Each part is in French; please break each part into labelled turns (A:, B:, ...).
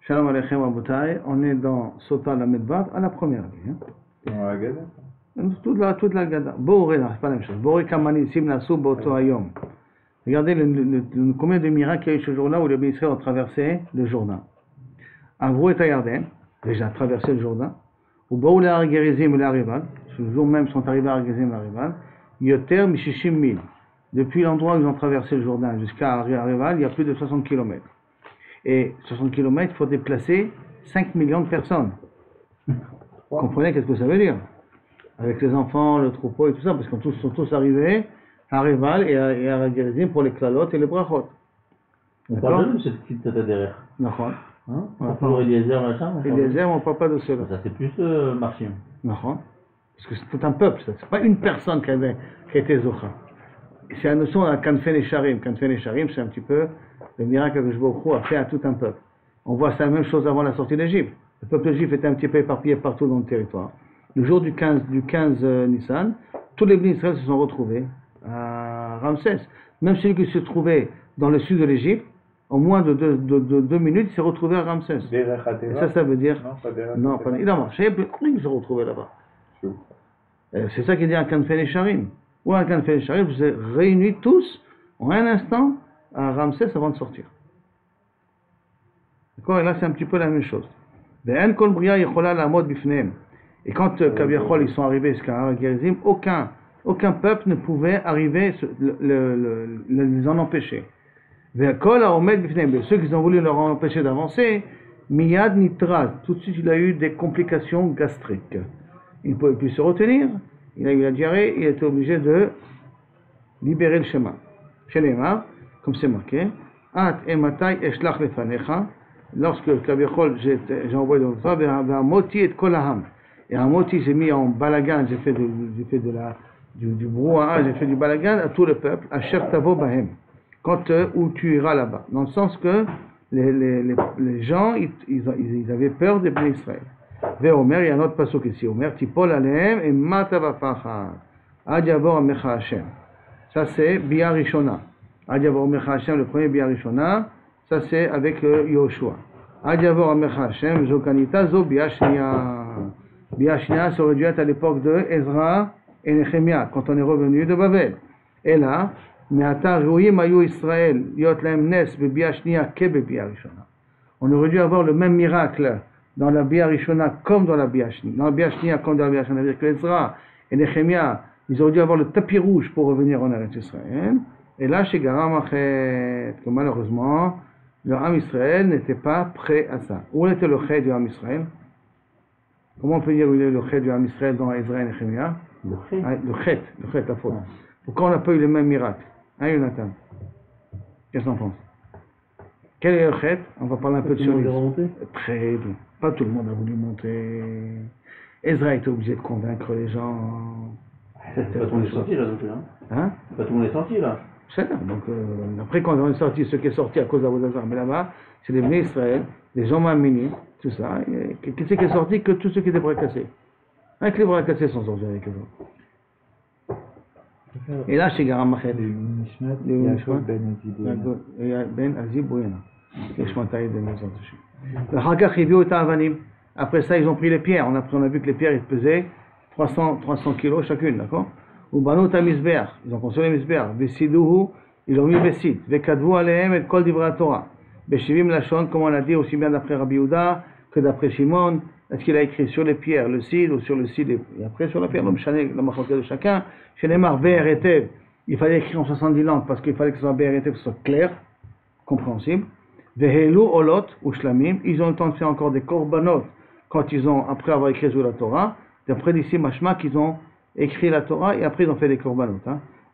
A: Shalom Aleichem Rabotai, on est dans Sota Lamedvav à la première ligne.
B: Dans la Gada.
A: Toute la Gada. Boré, non, c'est pas la même chose. Boré Kamani Simnasu Boto Hayom. Regardez combien de miracles il y a eu ce jour-là où les Israël ont traversé le Jourdain. Avro et Yarden, déjà traversé le Jourdain. Ou Boré la Gerizim et la Rival, ce jour même sont arrivés à Gerizim et la Rival. Yoter Mishishim Mil. Depuis l'endroit où ils ont traversé le Jourdain jusqu'à Rival, il y a plus de 60 km. Et 60 km, il faut déplacer 5 millions de personnes. Vous comprenez qu'est-ce que ça veut dire? Avec les enfants, le troupeau et tout ça, parce qu'ils sont tous arrivés à Rival et à Gerizim pour les klalotes et les brachot.
C: On parle de cette petite tata derrière.
A: D'accord.
C: Hein? On parle Eliezer, machin.
A: Eliezer, on ne parle pas de cela.
C: Ça c'est plus Marchim.
A: D'accord. Parce que c'est tout un peuple, ça. C'est pas une personne qui a été Zocha. C'est la notion de Kanfen et Sharim. Kanfen et Sharim, c'est un petit peu le miracle que Jbokhu a fait à tout un peuple. On voit ça la même chose avant la sortie d'Égypte. Le peuple juif était un petit peu éparpillé partout dans le territoire. Le jour du 15 Nissan, tous les bénis Israël se sont retrouvés à Ramsès. Même celui qui se trouvait dans le sud de l'Égypte, en moins de 2 minutes, il s'est retrouvé à Ramsès. Et ça veut dire... Non, pas il a marché, puis il s'est retrouvé là-bas. C'est ça qui dit un Kanfen et Sharim. Ou un Kanfen et Sharim, vous êtes réunis tous en un instant à Ramsès avant de sortir. D'accord? Et là, c'est un petit peu la même chose. Et quand Kaviachol ils sont arrivés jusqu'à Gerizim, aucun peuple ne pouvait arriver, les en empêcher. Ceux qui ont voulu leur empêcher d'avancer, Miyad Nitraz, tout de suite il a eu des complications gastriques. Il ne pouvait plus se retenir, il a eu la diarrhée, il était obligé de libérer le schéma. Chez les mains, comme c'est marqué, At ematai eshlach lefanecha, lorsque Kaviachol j'ai envoyé dans le travail, Moti et kolaham. Et à Moti j'ai mis en balagan, j'ai fait du brouhaha, j'ai fait du balagan à tout le peuple, à Tavo Bahem, quand où tu iras là-bas. Dans le sens que les gens, ils avaient peur des bénis Israël. Vers Omer, il y a un autre passage ici. Omer, Tipol Alehem et Matavafachar. Ad Yavor Amecha Hashem. Ça c'est Bia Rishona. Ad Yavor Amecha Hashem, le premier Bia Rishona. Ça c'est avec Yoshua. Ad Yavor Amecha Hashem, Zokanita, Zo Bia Shnia. Bia Shnia, ça aurait dû être à l'époque de Ezra et Nehemia, quand on est revenu de Babel. Et là, Me'ata Ruim Ayu Israël, Yot Lahem Nes, Bia Shnia, Kebe Bia Rishona. On aurait dû avoir le même miracle dans la Bia Rishona comme dans la Bia Shnia. Dans la Bia Shnia comme dans la Bia Shnia, c'est-à-dire que Ezra et Nehemia, ils auraient dû avoir le tapis rouge pour revenir en Eretz Israël. Et là, chez Garam Achet, que malheureusement, le Ham Israël n'était pas prêt à ça. Où était le Chet du Ham Israël? Comment on peut dire où il est le Chet du Ham Israël dans Ezra et Nehemia?
C: Le Chet.
A: Le Chet, la faute. Pourquoi on n'a pas eu le même miracle? Hein, Jonathan? Qu'est-ce qu'on pense? Quel est le Chet? On va parler un peu de sionisme. Très bien. Pas tout le monde a voulu monter. Ezra était obligé de convaincre les gens.
C: Pas tout le monde est sorti là, donc, hein? Pas tout le monde est sorti là.
A: C'est ça. Donc, après, quand on est sorti, ce qui est sorti à cause d'Avodazar, mais là-bas, c'est les bénis Israël, les gens Ma'amini, tout ça. Qu'est-ce qui est sorti? Que tous ceux qui étaient bras cassés. Avec les bras cassés sont sortis avec eux. Et là, chez Garam Machet, Ben Azib Bouyana. Après ça, ils ont pris les pierres. On a vu que les pierres ils pesaient 300 kilos chacune, d'accord? Ou Banot Misber, ils ont construit les Misber. Vesiduhu, ils ont mis Vesid. Vekadvu Alehem et Kol Divra Torah. Beshivim Lachon, comme on a dit aussi bien d'après Rabbi Yehuda que d'après Shimon. Est-ce qu'il a écrit sur les pierres le Sid ou sur le Sid et après sur la pierre, l'homme chané, la machoquette de chacun. Chez les Mar, Be'er et Tev, il fallait écrire en 70 langues parce qu'il fallait que ce soit Be'er et Tev, que ce soit clair, compréhensible. Vehelu Olot ou Shlamim, ils ont le temps de faire encore des korbanot quand ils ont, après avoir écrit sur la Torah, d'après d'ici Mashma qu'ils ont écrit la Torah et après ils ont fait des korbanot.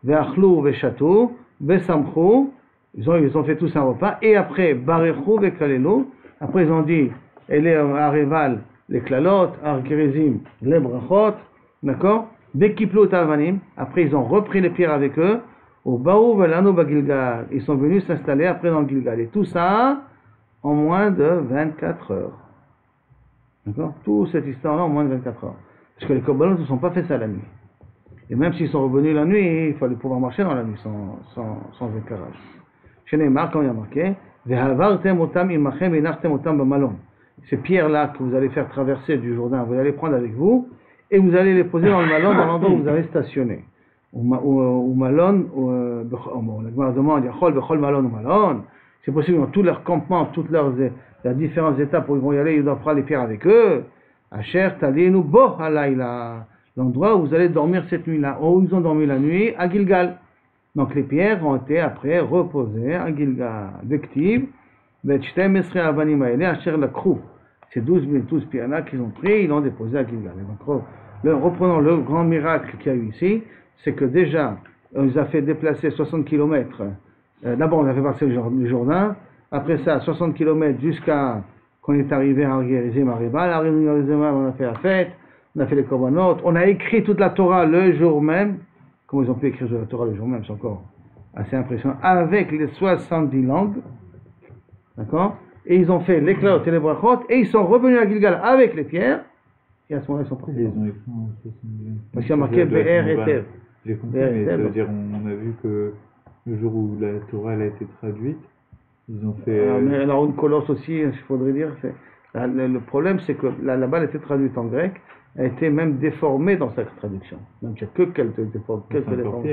A: Ve'achlu ve'chatu ve'samchu, ils ont fait tous un repas et après Barechu ve'kalelu, après ils ont dit, elle est à Rival, les klalot, à Gerizim, les brachot, d'accord? Vekiplu ta'avanim, après ils ont repris les pierres avec eux, au Baou Velano Bagilgal, ils sont venus s'installer après dans le Gilgal. Et tout ça en moins de 24 heures. D'accord? Toute cette histoire-là en moins de 24 heures. Parce que les korbanot ne sont pas faits ça la nuit. Et même s'ils sont revenus la nuit, il fallait pouvoir marcher dans la nuit sans éclairage. Chez Neymar, quand il y a marqué, Ve'havartem otam imachem ve'nachtem otam b'malon. Ces pierres-là que vous allez faire traverser du Jourdain, vous allez prendre avec vous et vous allez les poser dans le malon, dans l'endroit où vous avez stationné. Ou malon, la Gemara demande, yachol bechol malon ou malon. C'est possible dans tous leurs campements, toutes leurs différentes étapes où ils vont y aller, ils doivent prendre les pierres avec eux. Asher talinu bo halayla. L'endroit où vous allez dormir cette nuit-là, où ils ont dormi la nuit, à Gilgal. Donc les pierres ont été après reposées à Gilgal. Vektiv, v'chtem esrei avanim haele, asher lakru. Ces 12 pierres-là qu'ils ont pris, ils l'ont déposé à Gilgal. Donc, reprenons le grand miracle qu'il y a eu ici, c'est que déjà, on nous a fait déplacer 60 km. D'abord, on a fait passer le Jourdain. Après ça, 60 km jusqu'à qu'on est arrivé à Gerizim Ariba. À Gerizim on a fait la fête, on a fait les korbanot. On a écrit toute la Torah le jour même. Comment ils ont pu écrire la Torah le jour même, c'est encore assez impressionnant. Avec les 70 langues. D'accord? Et ils ont fait l'éclat et les brachot. Et ils sont revenus à Gilgal avec les pierres. Et à ce moment-là, ils sont pris.
B: Ils ont écrit en 70.
A: Parce qu'il y a marqué BR et Tev.
B: J'ai compris, mais ça veut dire on a vu que le jour où la Torah elle a été traduite, ils ont fait...
A: mais alors une colosse aussi, il faudrait dire, le problème c'est que là-bas elle était traduite en grec, elle a été même déformée dans sa traduction. Donc il n'y a que quelques déformations.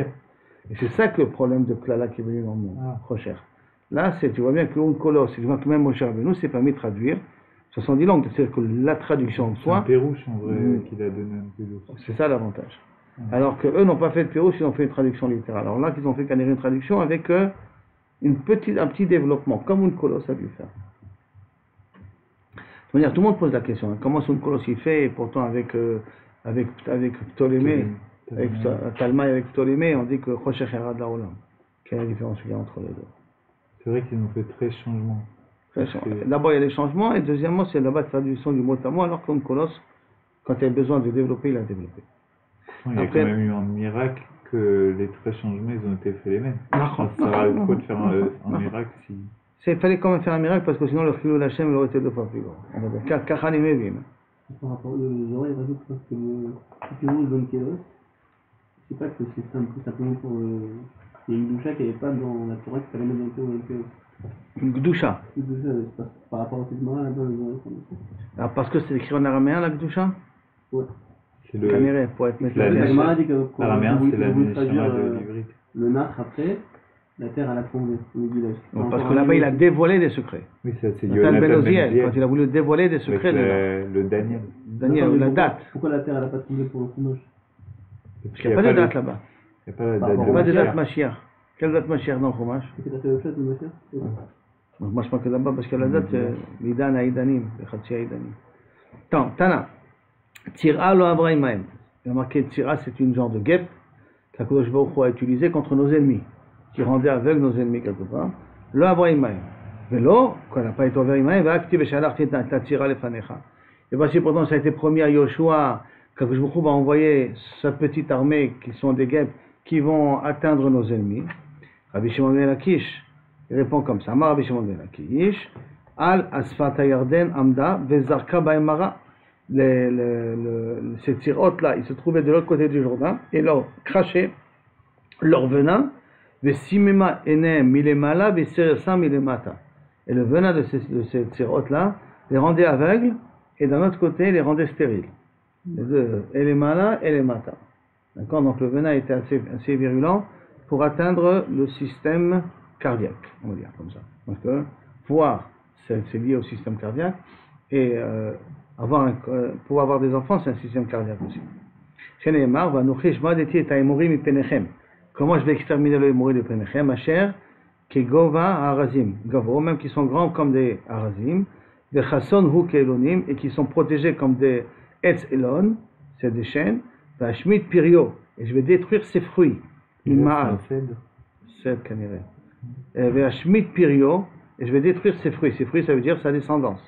A: Et c'est ça que le problème de Klala qui est venu dans le monde, Rocher. Là, tu vois bien que une colosse, tu vois que même Moshe Rabbeinu s'est permis de traduire 70 langues, c'est-à-dire que la traduction en soi...
B: C'est un pérouche en vrai qu'il a donné un peu de...
A: C'est ça l'avantage. Alors qu'eux n'ont pas fait de pérouche, ils ont fait une traduction littérale. Alors là, qu'ils ont fait une traduction avec un petit développement, comme une colosse a dû faire. De manière, tout le monde pose la question, hein, comment une colosse il fait, et pourtant avec Ptolémée, avec Talma et avec Ptolémée, on dit que Rocher Herad la Olam. Quelle est la différence qu'il y a entre les deux?
B: C'est vrai qu'ils ont fait 13 changements.
A: D'abord, il y a les changements, et deuxièmement, c'est là-bas la traduction du mot à mot, alors qu'une colosse, quand il y a besoin de développer, il a développé.
B: Il y a quand même eu un miracle que les 13 changements, ils ont été faits les mêmes. Ça sert à quoi de faire un miracle si...
A: Il fallait quand même faire un miracle, parce que sinon le Chilul Hashem aurait été 2 fois plus grand. On va dire, Kachani Mevin.
C: Par rapport aux oreilles, il rajoute que le Kéros donne Kéros. Je sais pas que c'est tout simplement pour... Il y a une doucha qui n'avait pas dans la Torah qu'il fallait mettre dans le Kéros.
A: Une Gdusha.
C: Par rapport à cette mara là-bas, les oreilles.
A: Alors parce que c'est écrit en araméen la Gdusha?
C: Ouais.
B: C'est le...
A: Kanere, pour être mettre
B: l'araméen, c'est la Neshama de l'ivrit.
C: Le nâtre après, la terre à la fondée.
A: Parce que là-bas il a dévoilé des secrets.
B: Oui, ça c'est
A: Nathan Ben Oziel, quand il a voulu dévoiler des secrets.
B: Le Daniel.
A: Daniel, la date.
C: Pourquoi la terre elle n'a pas tombé pour le Chumash?
A: Parce qu'il n'y a pas de date là-bas.
B: Il n'y a pas de date.
A: Il n'y a pas de date Mashiach. Quelle date Mashiach dans le Chumash?
C: C'est que tu as fait le fait de Mashiach?
A: Moi je pense que là-bas, parce que la date, l'Idan Aïdanim, le Khatsi Aïdanim. Tant, Tana. Tira lo Abrahimaim. Il a marqué Tira, c'est une genre de guêpe qu'Akadosh Baruch Hu a utilisé contre nos ennemis, qui rendait aveugles nos ennemis quelque part. Lo Abrahimaim. Velo, quand elle n'a pas été Abrahimaim, va activer Shalach ta Tira lefanecha. Et voici pourtant, ça a été promis à Yoshua, qu'Akadosh Baruch Hu va envoyer sa petite armée, qui sont des guêpes, qui vont atteindre nos ennemis. Rabbi Shimon ben Lakish, il répond comme ça. Amar Rabbi Shimon ben Lakish, Al Asfat Yarden Amda Vezarka Baemara. Ces tirotes-là, ils se trouvaient de l'autre côté du Jourdain, et leur crachaient leur venin, Vesimema Enem Milemala, Veseresa Milemata. Et le venin de ces tirotes-là les rendait aveugles, et d'un autre côté, les rendait stériles. Les deux, Elemala et Elemata. D'accord? Donc le venin était assez virulent pour atteindre le système cardiaque, on va dire comme ça. Donc voir, c'est lié au système cardiaque, et pour avoir des enfants, c'est un système cardiaque aussi. Comment je vais exterminer le hémorroïde de Penechem? Ma chère, qui Gova Harazim, Gavo, même qui sont grands comme des Harazim, des Chasson Hu Kelonim, et qui sont protégés comme des Etz Elon, c'est des chênes, Vashmit Pirio, et je vais détruire ses fruits. Ma'al. C'est Kanire. Vashmit Pirio, et je vais détruire ses fruits. Ses fruits, ça veut dire sa descendance.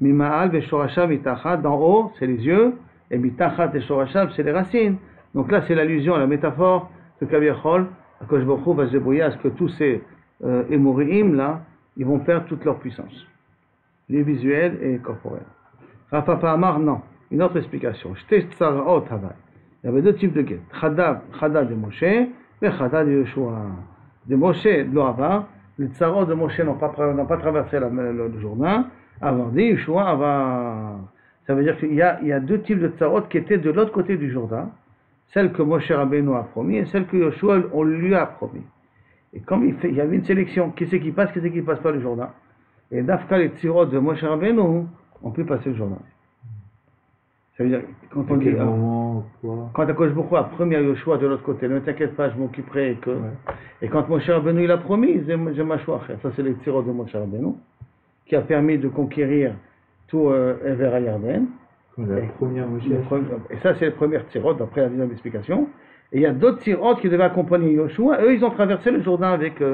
A: Mima'al veshorashav mitachat, d'en haut, c'est les yeux, et mitachat et shorashav, c'est les racines. Donc là, c'est l'allusion à la métaphore de Kaviachol, Akadosh Baruch Hu va se débrouiller à ce que tous ces hémorrhoïm là, ils vont perdre toute leur puissance, les visuels et corporels. Rafapa Amar, non. Une autre explication. Il y avait 2 types de guettes. Chada de Moshe et Chada de Yeshua. De Moshe, de l'Ohava, les tsarot de Moshe n'ont pas traversé le Jourdain, avant dit Yeshua, avant. Ça veut dire qu'il y a deux types de tsarot qui étaient de l'autre côté du Jourdain, celle que Moshe Rabbeinu a promis et celle que Yeshua on lui a promis. Et comme il y avait une sélection, qui c'est qui passe pas le Jourdain. Et d'Afka, les tsarot de Moshe Rabbeinu ont pu passer le Jourdain. Ça veut dire, quand on dit, quand Akadosh Baruch Hu a promis à Yoshua de l'autre côté, ne t'inquiète pas, je m'occuperai que. Et quand Moshe Rabbeinu il a promis, j'ai Mashua. Ça c'est les tirot de Moshe Rabbeinu, qui a permis de conquérir tout Ever Yarden. Et ça c'est les premières tirot, d'après la deuxième explication. Et il y a d'autres tirot qui devaient accompagner Yoshua. Eux, ils ont traversé le Jourdain avec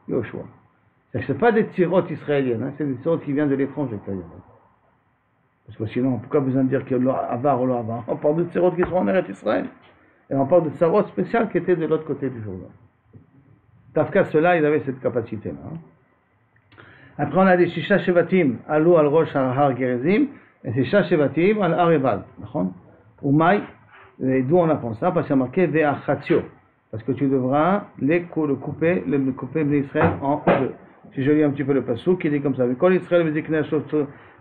A: Yoshua. Ce n'est pas des tirot israéliennes, hein, c'est des tirot qui viennent de l'étranger. Parce que sinon, pourquoi besoin de dire que l'Avar ou l'Avar? On parle de tsarot qui sont en Eretz Israël. Et on parle de tsarot spéciales qui étaient de l'autre côté du Jourdain. Tafka, ceux-là, ils avaient cette capacité-là. Hein. Après, on a des Shisha Shevatim, Alou al Rosh Har Gerizim, et Shisha Shevatim al Areval. Ou Maï, d'où on apprend ça? Parce qu'il y a marqué Ve'achatio. Parce que tu devras le couper l'Israël en deux. Si je lis un petit peu le passage, qui dit comme ça: Kol Israël veziknei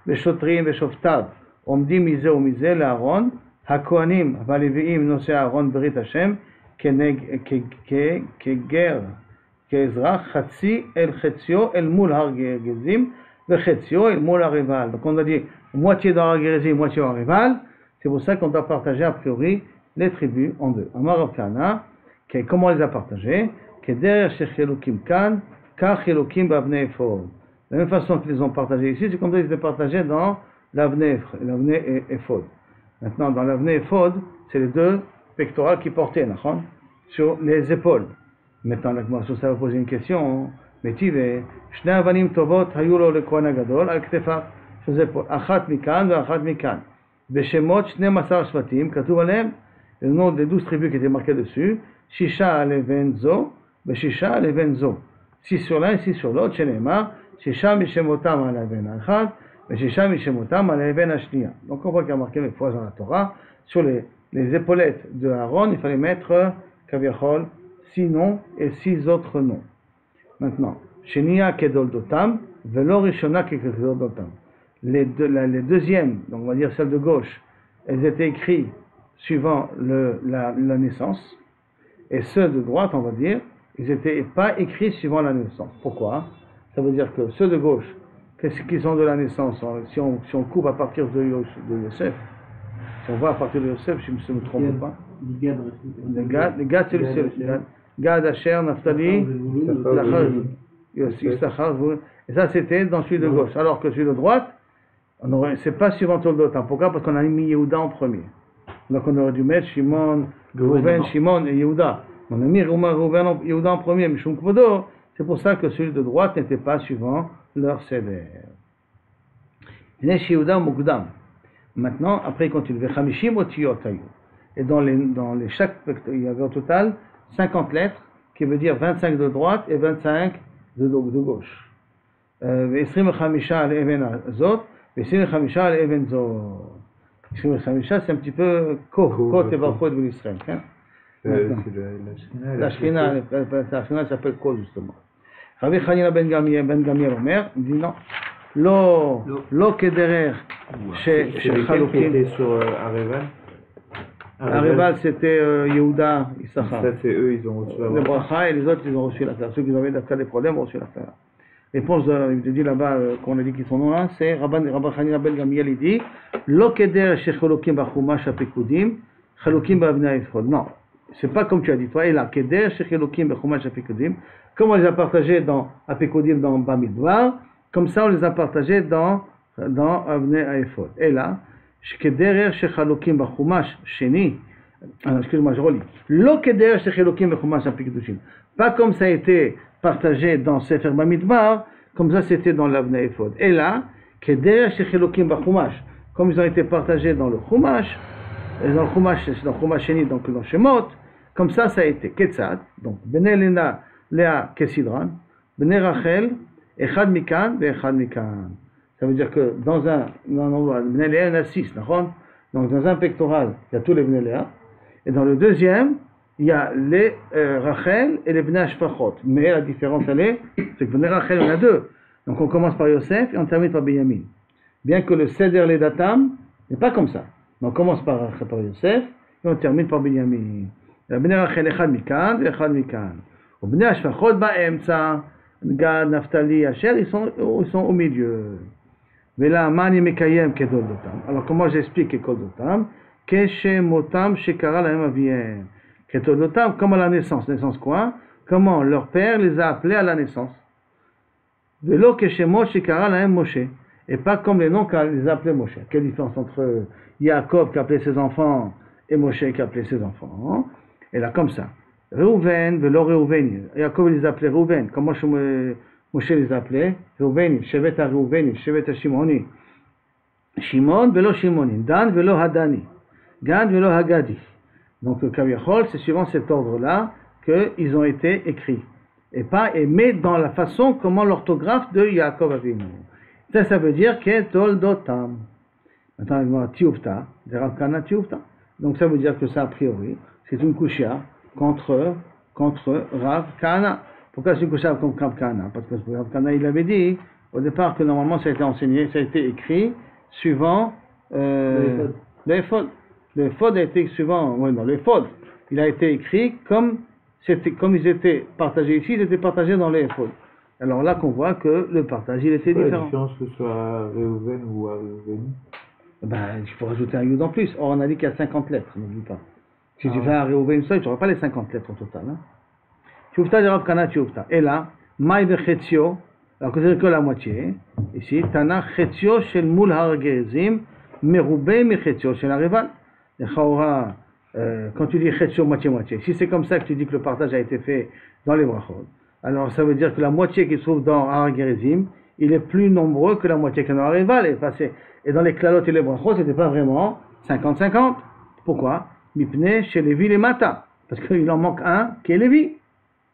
A: ושוטרים ושופטיו עומדים מזה ומזה לארון, הכהנים והלוויים נושאי ארון ברית השם כגר, כאזרח, חצי אל חציו אל מול הר גריזים וחציו אל מול הריבל. Donc on a dit moitié dans הר גריזים, moitié dans הריבל. C'est pour ça qu'on doit partager a priori les tribus en deux. Amar Rav Kahana, comment on les a partagés? כדרך שחילוקים כאן, כך חילוקים באבני אפוד. De la même façon qu'ils les ont partagés ici, c'est comme ça qu'ils les partagés dans l'avenue Ephod. Maintenant, dans l'avenue Ephod, c'est les deux pectorales qui portaient, sur les épaules. Maintenant, ça va poser une question. Mais tu veux, Shne avanim tovot hayulo le kohen gadol al ktefav sur épaules. Achat mikan ve'achat mikan. Beshemot shne masar shvatim katuv alem. Le nom des 12 tribus qui étaient marqués dessus. Shisha leven zo, beshisha leven zo. 6 sur l'un et 6 sur l'autre. Shenemar. Shisha mishemotam al even achad, et Shisha mishemotam al even ashnia. Donc on voit qu'il y a marqué une fois dans la Torah, sur les épaulettes de Aaron, il fallait mettre kaviachol 6 noms et 6 autres noms. Maintenant, Shenia kedoldotam, velo rishona kedoldotam. Les deuxièmes, donc on va dire celles de gauche, elles étaient écrites suivant la naissance, et ceux de droite, on va dire, ils n'étaient pas écrits suivant la naissance. Pourquoi? Ça veut dire que ceux de gauche, qu'est-ce qu'ils sont de la naissance? Si on coupe à partir de Yosef, si on voit à partir de Yosef, je ne me trompe pas. Les Gad, c'est le Gad, Asher, Naphtali, Issachar, et ça c'était dans celui de gauche. Alors que celui de droite, c'est pas suivant Toldotam. Pourquoi? Parce qu'on a mis Yehuda en premier. Donc on aurait dû mettre Shimon, Reuven, Shimon et Yehuda. On a mis Reuven, Yehuda en premier, mais Shum Kvodo. C'est pour ça que celui de droite n'était pas suivant leur seder. Maintenant, après il continue. Et dans chaque, il y avait au total 50 lettres, qui veut dire 25 de droite et 25 de gauche. C'est un petit peu Kot et Barchot de l'Israël. La Shekhinah s'appelle Kol justement. Rabbi Hanina ben Gamiel Omer dit non. Lo kederer chez Chaloukim.
B: C'était sur Areval.
A: Areval c'était Yehuda, Issachar.
B: Ça c'est eux, ils ont reçu la
A: bracha. Les bracha et les autres ils ont reçu l'affaire. Ceux qui avaient des problèmes ont reçu l'affaire. Réponse il te dit là-bas qu'on a dit qu'ils sont non là, c'est Rabbi Hanina ben Gamiel il dit Lo kederer chez Chaloukim bachumash apekudim, Chaloukim ba'avnei Ephod. Non. C'est pas comme tu as dit, toi, et là, Keder, Shechelokim, Bechumash, Apikodim, comme on les a partagés dans Apikodim, dans Bamidbar, comme ça on les a partagés dans Avnei Ephod. Et là, Keder, Shechelokim, Bechumash, Sheni, excuse-moi, je relis. Lo Keder, Shechelokim, Bechumash, Apikodim. Pas comme ça a été partagé dans Sefer Bamidbar, comme ça c'était dans l'Avnei Ephod. Et là, Keder, Shechelokim, Bechumash, comme ils ont été partagés dans le Chumash, dans le Chumash Sheni, donc dans Shemot, comme ça a été. Ketzad, donc, Bene Léa Kesidran, Bene Rachel, Echad Mikan, Echad Mikan. Ça veut dire que dans un endroit, Bene Léa, il y en a 6, donc dans un pectoral, il y a tous les Bene Léa, et dans le deuxième, il y a les Rachel et les Bnei Ashfachot. Mais la différence, c'est que Bnei Rachel, il y en a deux. Donc on commence par Yosef et on termine par Benjamin. Bien que le Seder les Datam n'est pas comme ça. Mais on commence par Yosef et on termine par Benjamin. Bnei Rachel, Echad Mikan, Echad Mikan. Au Bnei Ashfachot, Ba'emtza, Gad, Naphtali, Asher, ils sont au milieu. Mais là, Mani Mekayem, Kedol Dotam. Alors comment j'explique Kedol Dotam? Keshe Motam, Shekara, la même aviem. Kedol Dotam, comme à la naissance. Naissance quoi? Comment leur père les a appelés à la naissance. Velo Keshe Moshe, Shekara, la même Moshe. Et pas comme les noms qu'on les a appelés Moshe. Quelle différence entre Yaakov qui appelait ses enfants et Moshe qui appelait ses enfants? Et là, comme ça. Reuven, Velo Reuven. Yaakov les appelait Reuven. Comment Moshe les appelait Reuven, Shevet à Reuven, Shevet à Shimoni. Shimon, Velo Shimoni. Dan, Velo Hadani. Gad, Velo Hagadi. Donc le Kaviachol, c'est suivant cet ordre-là qu'ils ont été écrits. Mais dans la façon comment l'orthographe de Yaakov Avinu. Ça veut dire Ketol Dotam. Maintenant, il va Tiufta, Rav Kana Tiufta. Donc ça veut dire que ça, a priori, c'est une kushia contre Rav Kana. Pourquoi c'est une kushia contre Rav Kana? Parce que Rav Kana, il avait dit au départ que normalement ça a été enseigné, ça a été écrit suivant l'Ephod. L'Ephod a été suivant, l'Ephod, il a été écrit comme ils étaient partagés ici, ils étaient partagés dans l'Ephod. Alors là qu'on voit que le partage il était différent.
B: La différence que ce soit Reuven ou Reuven?
A: Il faut rajouter un yud en plus. Or on a dit qu'il y a 50 lettres, n'oublie pas. Si tu fais un Reuven seul, tu n'auras pas les 50 lettres au total. Tiufta de Rav Kana Tiufta. Et là, Maï Bechetio, alors que c'est que la moitié. Ici, Tana Chetio shel Mul Har Gerizim, Merubei Mechetio shel Areval. Quand tu dis Chetio moitié-moitié, si c'est comme ça que tu dis que le partage a été fait dans les brachot, alors ça veut dire que la moitié qui se trouve dans Har Gerizim, il est plus nombreux que la moitié qui est dans Areval. Et dans les Klalot et les brachot, c'était pas vraiment 50-50. Pourquoi? Mipne chez Lévi les Mata. Parce qu'il en manque un qui est Lévi.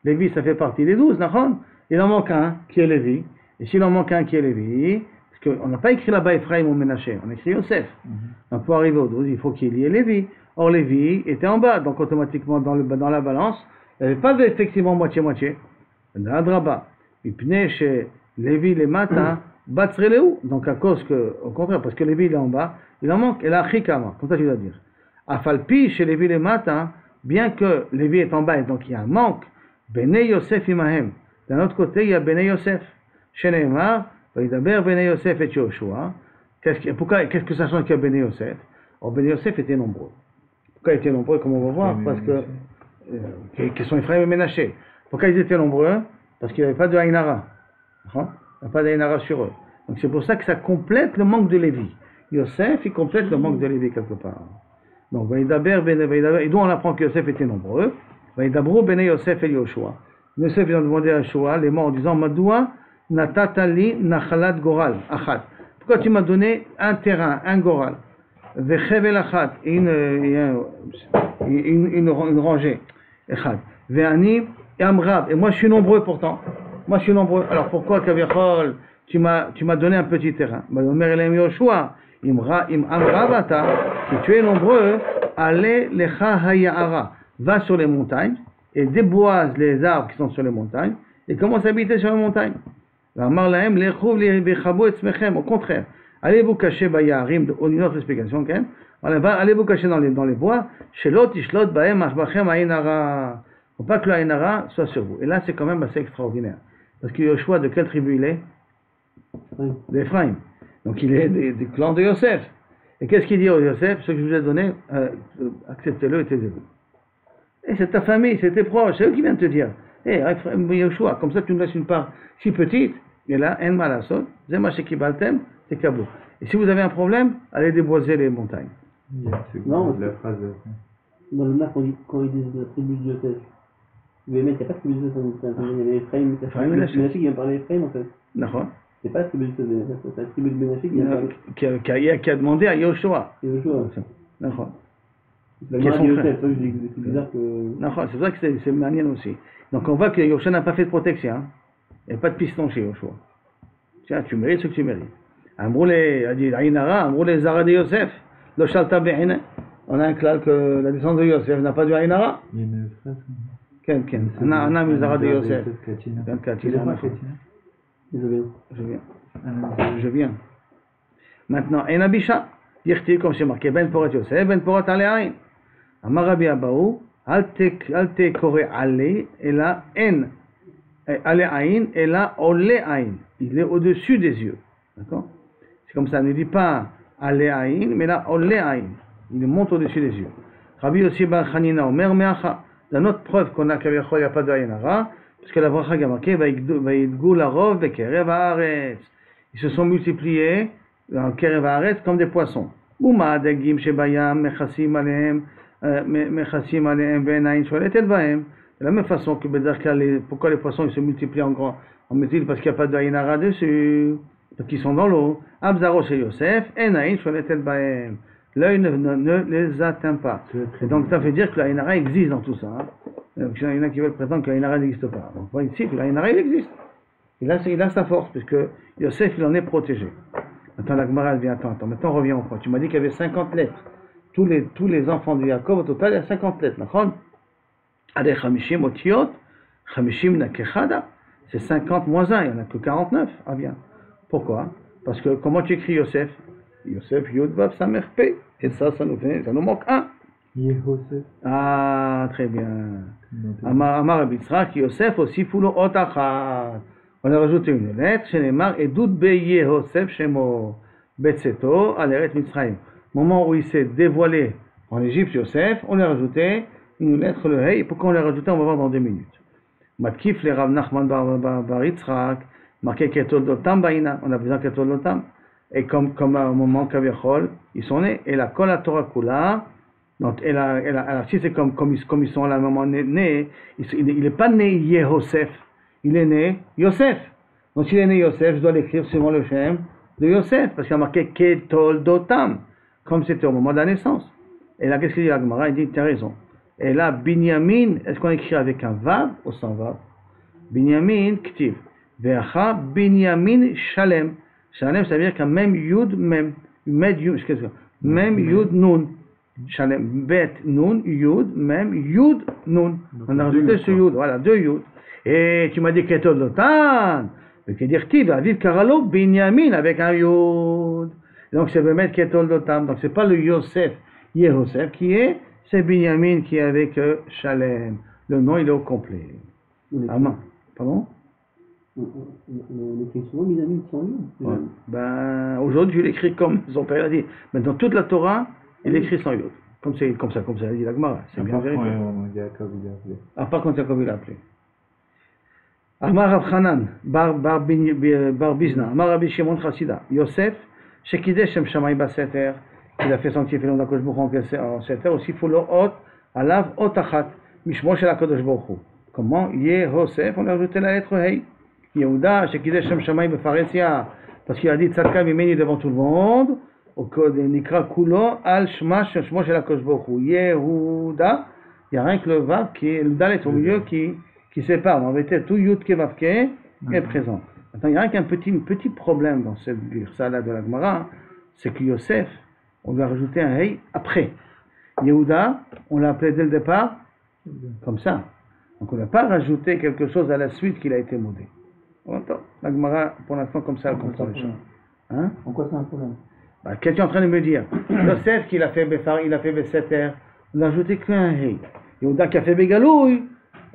A: Lévi, ça fait partie des 12, d'accord? Il en manque un qui est Lévi. Et s'il en manque un qui est Lévi, parce qu'on n'a pas écrit là-bas Ephraim ou Ménaché, on a écrit Yosef. Donc pour arriver aux 12, il faut qu'il y ait Lévi. Or Lévi était en bas, donc automatiquement dans la balance, il n'y avait pas effectivement moitié-moitié. Adraba. Mipne chez Lévi les Mata, Batsreleu. Donc à cause que, au contraire, parce que Lévi il est en bas, il en manque. Et là, Chikama, comme ça tu dois dire. Afalpi chez Lévi les Mata, bien que Lévi est en bas, et donc il y a un manque. Bene Yosef imahem. D'un autre côté, il y a Bene Yosef. Chez Neymar, Vaidaber Bene Yosef et Yoshua. Qu'est-ce que ça change qu'il y a Bene Yosef? Or, Bene Yosef était nombreux. Pourquoi ils étaient nombreux, comme on va voir? Parce que, qui sont Ephraim et Ménaché. Pourquoi ils étaient nombreux? Parce qu'il n'y avait pas de Haïnara. Il n'y a pas d'Haïnara sur eux. Donc c'est pour ça que ça complète le manque de Lévi. Yosef, il complète le manque de Lévi quelque part. Donc, Vaidaber, et d'où on apprend que Yosef était nombreux. Vaidabro Bene Yosef et Yoshua. Yosef vient demander à Yoshua, les morts, en disant Madoua natatali nachalat goral achat. Pourquoi tu m'as donné un terrain, un goral, vechevel achat, une rangée, achat, ve'ani amrab, et moi je suis nombreux pourtant. Moi je suis nombreux. Alors pourquoi Kaviachol, tu m'as donné un petit terrain? Omer elem Yoshua, im amrabata, si tu es nombreux, allez lecha haya'ara. Va sur les montagnes et déboise les arbres qui sont sur les montagnes et commence à habiter sur les montagnes. Au contraire, allez vous cacher, une autre explication, allez vous cacher dans les bois, faut pas que le Haïnara soit sur vous. Et là c'est quand même assez extraordinaire. Parce que Yoshua, de quelle tribu il est? D'Ephraïm. Donc il est du clan de Yosef. Et qu'est-ce qu'il dit au Yosef? Ce que je vous ai donné, acceptez-le et taisez-vous. Et c'est ta famille, c'est tes proches, c'est eux qui viennent te dire. Yoshua, comme ça tu nous laisses une part si petite, et là, en malasot, zemachekibaltem, c'est kabou. Et si vous avez un problème, allez déboiser les montagnes.
C: Non, la phrase. Dans le Naf, quand ils disent la tribu de Yosef, il n'y a pas de tribu de Yosef, il y avait Ephraim, c'est Ménaché qui vient parler d'Ephraim en fait.
A: D'accord.
C: C'est pas la tribu de Yosef, c'est la tribu de Ménaché qui vient parler.
A: Qui a demandé à Yoshua.
C: D'accord.
A: C'est bizarre que... C'est vrai que c'est manière aussi. Donc on voit que Yoshua n'a pas fait de protection. Il n'y a pas de piston chez Yoshua. Tiens, tu mérites ce que tu mérites. Amroulé, a dit Aïnara, Amroulé Zara de Yosef, le Shalta Behine. On a un clal que la descendance de Yosef n'a pas du Aïnara.
B: Il y a une phrase.
A: Ken. Anna Mizara de Yosef.
B: Katina.
A: Je viens. Maintenant, En Abisha. Dirti comme c'est marqué, Ben Porat Yosef, Ben Porat Aleaïn. Amar Rabbi Abaou, Alte Kore Ale, et là, En. Aleaïn, et là, Oleaïn. Il est au-dessus des yeux. D'accord? C'est comme ça, ne dit pas Aleaïn, mais là, Oleaïn. Il monte au-dessus des yeux. Rabbi Yossi Bar Chanina Omer Meacha. Dans notre preuve qu'on a qu'il n'y a pas de Aïnara, parce que la bracha est marquée, Vaïdgou la rov bekerev haaretz. Ils se sont multipliés en kerev haaretz comme des poissons. Uma dagim shebayam mechasim alehem ve'enayin sholet et bahem. De la même façon que pourquoi les poissons ils se multiplient en multiples parce qu'il n'y a pas de Aïnara dessus, parce qu'ils sont dans l'eau. Abzaro chez Yosef, enayin sholet et bahem. L'œil ne les atteint pas. Et donc ça veut dire que l'Aïnara existe dans tout ça. Hein. Il y en a qui veulent prétendre que l'Aïnara n'existe pas. Donc on voit ici que l'Aïnara il existe. Il a sa force, puisque Yosef il en est protégé. Maintenant la Gemara elle vient, attends, maintenant on revient au point. Tu m'as dit qu'il y avait 50 lettres. Tous les enfants de Yaakov, au total il y a 50 lettres. Ade Chamishim Otiot, Chamishim Nakechada. C'est 50 moins 1, il n'y en a que 49. Ah bien. Pourquoi? Parce que comment tu écris Yosef? Yosef Yud Vav Samer P. Et ça nous manque un.
B: Yehosef.
A: Ah, très bien. Amar Rabbi Yitzhak, Yosef aussi Fulo Otachat. On a rajouté une lettre, chez les marques, et doute be Yehosef Shemo Betseto Aleret Mitzrayim. Moment où il s'est dévoilé en Égypte, Yosef, on a rajouté une lettre, le Hey. Pourquoi on l'a rajouté? On va voir dans 2 minutes. Matkif le Rav Nachman bar Yitzhak, marqué Ketol Dotam Baina. On a besoin de Ketol Dotam. Et comme au moment Kaviachol, ils sont nés, et la Kol Torah Kula, donc, si c'est comme ils sont là, à un moment nés, il n'est pas né Yehosef, il est né Yosef. Donc s'il est né Yosef, je dois l'écrire suivant le Shem de Yosef, parce qu'il y a marqué Ketol Dotam, comme c'était au moment de la naissance. Et là, qu'est-ce qu'il dit la Gemara? Il dit, tu as raison. Et là, Binyamin, est-ce qu'on écrit avec un Vav ou sans Vav? Binyamin, Ktiv. Ve'acha Binyamin Shalem. Shalem, ça veut dire qu'un même Yud, même Yud Nun. Shalem, Bet Nun, Yud, même Yud Nun. On a rajouté ce Yud, voilà, 2 Yud. Et tu m'as dit Ketol Lotan. Mais tu dire Tiv, Aviv Karalo, Binyamin avec un Yud. Donc c'est le mettre Ketol Lotan. Donc c'est pas le Yosef, Yehosef qui est, c'est Binyamin qui est avec Shalem. Le nom il est au complet. Amen. Pardon?
C: On écrit souvent Binyamin sans Yud.
A: Ouais. Ben, aujourd'hui, il écrit comme son père a dit. Mais dans toute la Torah, il écrit sans Yud. Comme ça a dit la Gemara. C'est bien vérifié. À part quand Yaakov il a appelé. Amar Rav Chanan, bar Bizna, Amar Rabbi Shimon Chassida, Yosef, Shekidesh Shem Shammai Baseter, il a fait sanctifier le nom d'Akadosh Baruch Hu en Seter, aussi Fulo Ot, Alav Otachat, Mishmo Shel Akadosh Baruch Hu. Comment? Yehosef, on a ajouté la lettre Hey. Yehuda, Shekidesh Shem Shammai Befaresia, parce qu'il a dit Tzadka Mimeni devant tout le monde, au code Nikra Kulo, Al Shma Shmo Shel Akadosh Baruch Hu. Yehuda, il n'y a rien que le Vav qui est le Dalet au milieu qui sépare. En vérité, tout Yud Kevavke est présent. Maintenant, il y a rien qu'un petit problème dans cette ça-là de la Gemara, c'est que Yosef, on lui a rajouté un Hey après. Yehuda, on l'a appelé dès le départ, comme ça. Donc on n'a pas rajouté quelque chose à la suite qu'il a été modé. La Gemara, pour l'instant, comme ça, elle comprend les choses. Hein?
C: En quoi c'est un problème?
A: Bah, qu'est-ce que tu es en train de me dire? Yosef, qu'il a fait Befar, il a fait Beseter, on n'a ajouté qu'un Hey. Yehuda qui a fait Begalouï,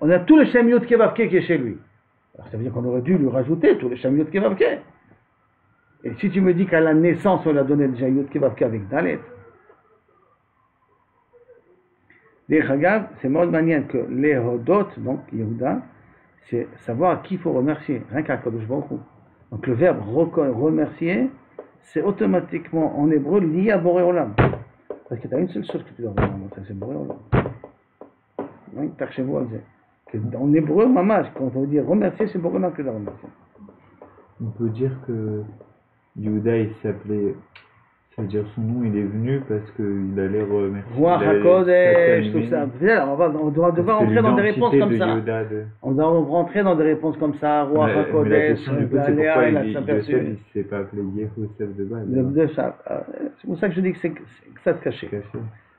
A: on a tout le Shem Yud Kevavke qui est chez lui. Alors ça veut dire qu'on aurait dû lui rajouter tout le Shem Yud Kevavke. Et si tu me dis qu'à la naissance, on l'a donné déjà Yud Kevavke avec Dalet, les Chagav, c'est מאוד מעניין que les Hodot, donc Yehuda, c'est savoir à qui il faut remercier, rien qu'à Kadosh Baruch Hu. Donc le verbe remercier, c'est automatiquement en hébreu lié à Boré Olam. Parce que tu as une seule chose que tu dois remercier, c'est Boré Olam. Donc, tâchez-vous à dire. En hébreu, mamash, quand on veut dire remercier, c'est Boré Olam que tu dois remercier.
B: On peut dire que Yehuda, il s'appelait. C'est-à-dire son nom il est venu parce qu'il allait remercier.
A: Voir HaKodesh, tout ça. On doit devoir rentrer dans des réponses comme ça. On doit rentrer dans des réponses comme ça. Roi HaKodesh,
B: Léa, Yosef, il ne s'est pas appelé Yehosef de base.
A: C'est pour ça que je dis que c'est ça de caché.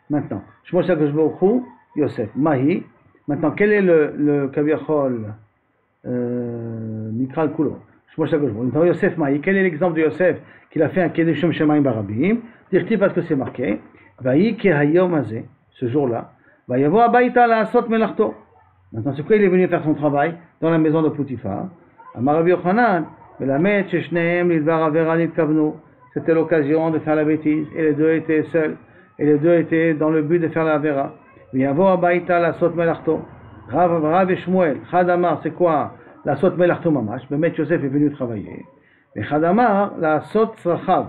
A: Maintenant, Shmo Shakadosh Baruch Hu, Yosef, Mahi. Maintenant, quel est le Kaviachol Nikral Kulo? Shmo Shakadosh Baruch Hu. Yosef Mahi, quel est l'exemple de Yosef qu'il a fait un Kedushim Shemaim Barabim? Dirti parce que c'est marqué, Vayi Ke Hayom Hazeh, ce jour-là, Vayavo Abaïta la Asot Melachto. Maintenant, c'est quoi il est venu faire son travail dans la maison de Poutifar? Amar Rabbi Yochanan, Melamed Sheshnehem Lidvar Avera Nitkavnu. C'était l'occasion de faire la bêtise, et les deux étaient seuls, et les deux étaient dans le but de faire la Avera. Vayavo Abaïta la Asot Melachto. Rav et Shmuel, Chadamar, c'est quoi la Asot Melachto Mamash? Bemet Yosef est venu travailler. Et Chadamar, la Asot Srachav,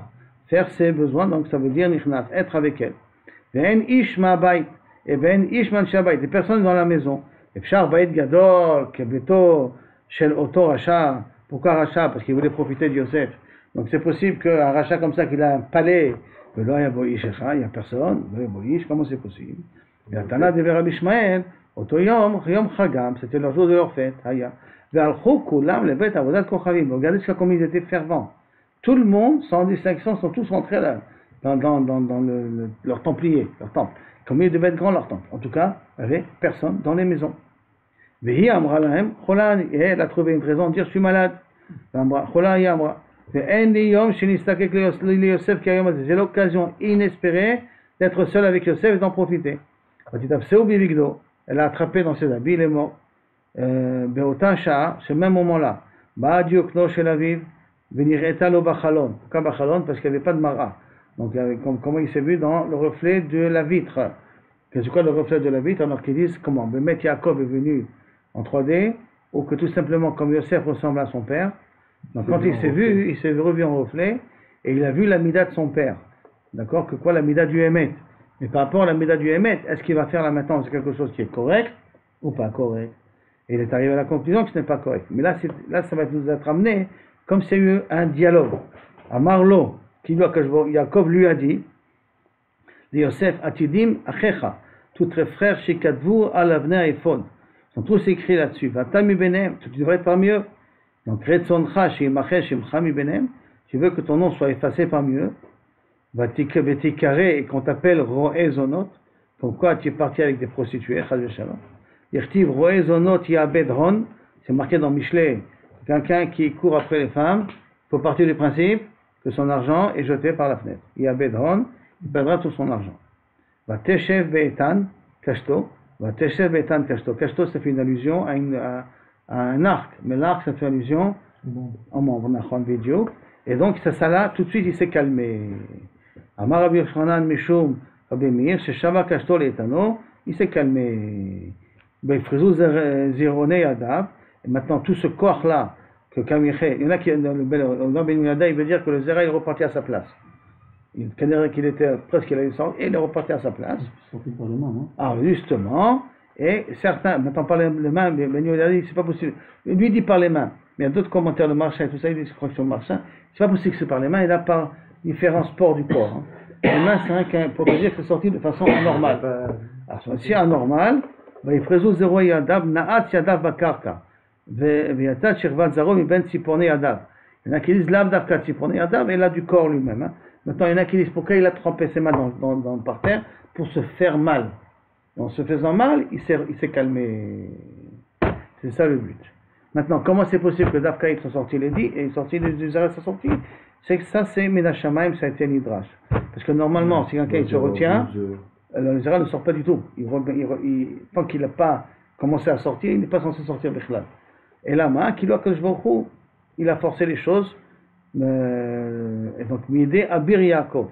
A: faire ses besoins, donc ça veut dire Nichnas, être avec elle. Ve'en ish ma'bayit, et ve'en ish man shabayit, des personnes dans la maison. Efshar bayit gadol, kebeto, shel oto racha. Pourquoi racha? Parce qu'il voulait profiter de Yosef. Donc c'est possible qu'un racha comme ça, qu'il a un palais, que là, il n'y a personne, comment c'est possible? Et la Tana de Rabbi Ishmael, oto yom chagam, c'était leur jour de leur fête, haya. Ve'alchou kulam lebet avodat kochavim. Regardez comme ils étaient fervents. Tout le monde, sans distinction, sont tous rentrés là, dans leur templier, leur temple. Comme il devait être grand leur temple. En tout cas, il n'y avait personne dans les maisons. Et elle a trouvé une raison de dire je suis malade. C'est l'occasion inespérée d'être seule avec Yosef et d'en profiter. Elle a attrapé dans ses habits, il est mort. Ce même moment-là, venir étalo bachalon. Pourquoi bachalon? Parce qu'il n'y avait pas de mara. Donc, comment il s'est vu dans le reflet de la vitre. C'est quoi le reflet de la vitre? Alors qu'ils disent comment? Bemet Yaakov est venu en 3D, ou que tout simplement, comme Yosef ressemble à son père. Donc, quand il s'est revu en reflet, et il a vu la mida de son père. D'accord? Que quoi la mida du Hémet? Mais par rapport à la mida du Hémet, est-ce qu'il va faire là maintenant quelque chose qui est correct ou pas correct? Et il est arrivé à la conclusion que ce n'est pas correct. Mais là, ça va nous être amené comme c'est eu un dialogue. À Marlo, Yaakov lui a dit, Yosef Atidim Achecha, tous tes frères Shikadvu Alavne Ephod, sont tous écrits là-dessus. Vatami Benem, tu devrais être parmi eux. Donc Retzoncha Shimache Shimcha Mi Benem, tu veux que ton nom soit effacé parmi eux. Vatikare, et qu'on t'appelle Roezonot, pourquoi tu es parti avec des prostituées, Chaz Shalom. Yertiv Roezonot Yabedron, c'est marqué dans Michelet. Quelqu'un qui court après les femmes, il faut partir du principe que son argent est jeté par la fenêtre. Il y a Bedron, il perdra tout son argent. Va Teshev Be'etan Kashto. Va Teshev Be'etan Kashto. Kashto, ça fait une allusion à un arc. Mais l'arc, ça fait allusion en membre. On a un vidéo. Et donc, ça là, tout de suite, il s'est calmé. Amar Rabbi Yochanan Mishum Rabbi Meir, Sheshava Kashto Le'etano, il s'est calmé. Be'frizou Zirone Yadav. Et maintenant, tout ce corps-là, que Kamiché, il y en a qui, dans Ben Yada, il veut dire que le Zera, il est reparti à sa place. Il qu'il était presque, il a eu sang, et il est reparti à sa place.
C: Sorti par les mains, non?
A: Ah, justement, et certains, maintenant par les mains, Ben Yada dit, c'est pas possible. Lui, il dit par les mains, mais il y a d'autres commentaires de Marchand et tout ça, il dit, c'est correction de Marchand, c'est pas possible que c'est par les mains, il a par différents sports du corps. Hein. Les mains, c'est un pour dire que c'est sorti de façon anormale. Alors, si anormal, il ferait zéro yadav, na'at yadav bakarka. Il y en a qui disent Lav Davka Tzipone Yadav, et là du corps lui-même. Hein. Maintenant, il y en a qui disent pourquoi il a trempé ses mains par terre pour se faire mal. En se faisant mal, il s'est calmé. C'est ça le but. Maintenant, comment c'est possible que Davka ils sont sortis les dits et ils sont sortis les Zera sont sortis? C'est que ça, c'est Menachamaim, ça a été Nidrash. Parce que normalement, si quelqu'un il se retient, le Zera ne sort pas du tout. Tant qu'il n'a pas commencé à sortir, il n'est pas censé sortir Bichlal. Et là, il a forcé les choses. Et donc, Midé Abir Yaakov.